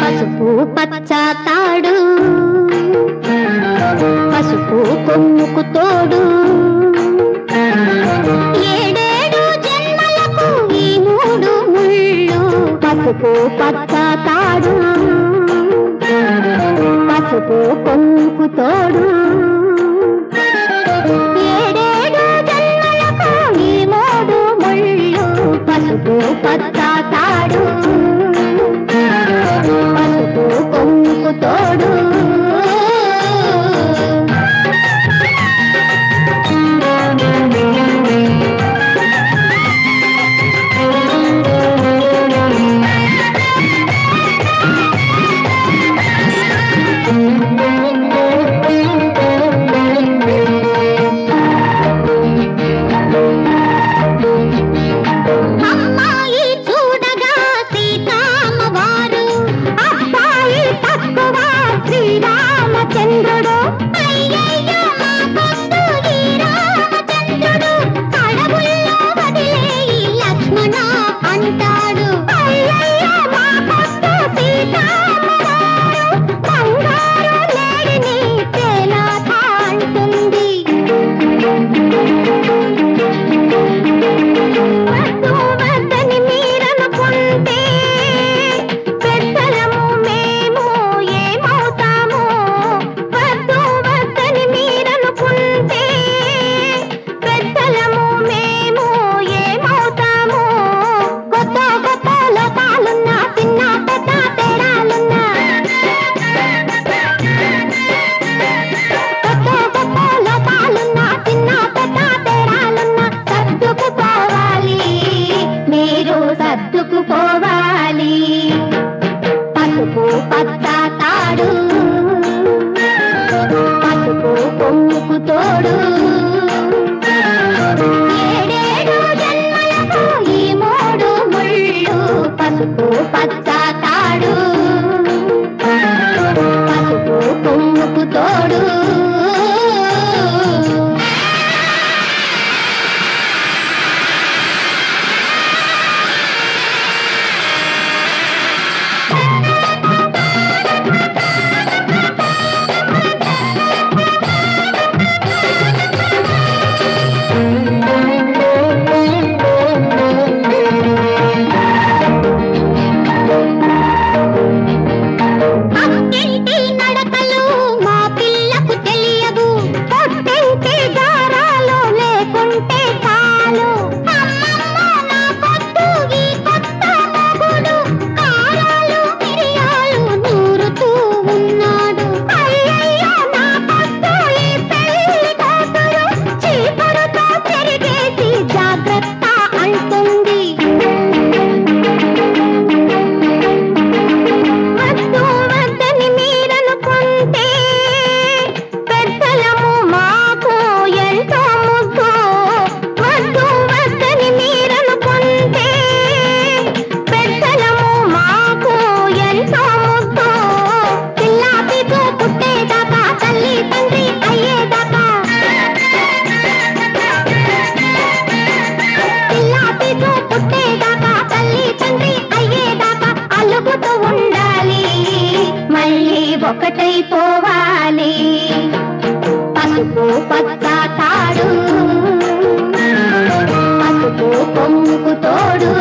పసుపు పచ్చ తాడు పసుపు కొమ్ముకు తోడు ఏడేడు జన్మలకు ఈ మూడు ముళ్ళు పసుపు పచ్చ తాడు పసుపు కొమ్ముకు తోడు ఏడేడు జన్మలకు ఈ మూడు ముళ్ళు పసుపు పచ్చ తాడు పసుపు కొమ్ముకు తోడు అమ్మాయి చూడగా సీతామ్మవారు అబ్బాయి తక్కువ శ్రీరామచంద్రుడు అయ్యయ్యో మా కొట్టు ఈ రామచంద్రుడు అడవుల్లో వదిలేయి లక్ష్మణ అంటాడు అయ్యయ్యో మా కొట్టు సీతామ్మవారు బంగారు లేడిని తేలాట అంటుంది వద్దని మీరనుకుంటే పెద్దలము మేము ఏమవుతాము వద్దని మీరనుకుంటే పెద్దలము మేము ఏమవుతాము కొత్త కొత్త లోకాలున్నా చిన్న పెద్ద తేడాలున్నా కొత్త కొత్త లోకాలున్నా చిన్న పెద్ద తేడాలున్నా సర్దుకుపోవాలి మీరు సర్దుకుపోవాలి పసుపు పచ్చ తాడు పసుపు కొమ్ముకు తోడు ఏడేడు జన్మలకు ఈ మూడు ముళ్ళు పసుపు పచ్చ తాడు పసుపు కొమ్ముకు తోడు అక్కింటి నడకలు మా పిల్లకు తెలియవు పొట్టింటి దారాలు లేకుంటే చాలు అమ్మమ్మ నా కొట్టు ఈ కొత్త మొగుడు కారాలు మిరియాలు నూరుతూ ఉన్నాడు అయ్యయ్యో నా కొట్టు ఈ పెళ్లి కూతురు చీపురుతో చెరిగేసి జాగ్రత్త అంటుంది వద్దని మీరనుకుంటే పెద్దలము మాకు ఎంతో ముద్దు వద్దని మీరనుకుంటే పెద్దలము మాకు ఎంతో ముద్దు పిల్లా పీచు పుట్టేదాకా తల్లి తండ్రి అయ్యేదాకా పిల్లా పీచు పుట్టేదాకా తల్లి తండ్రి అయ్యేదాకా అలుగుతూ ఉండాలి మళ్ళీ ఒకటైపోవాలి పసుపు పచ్చ తాడు పసుపు కొమ్ముకు తోడు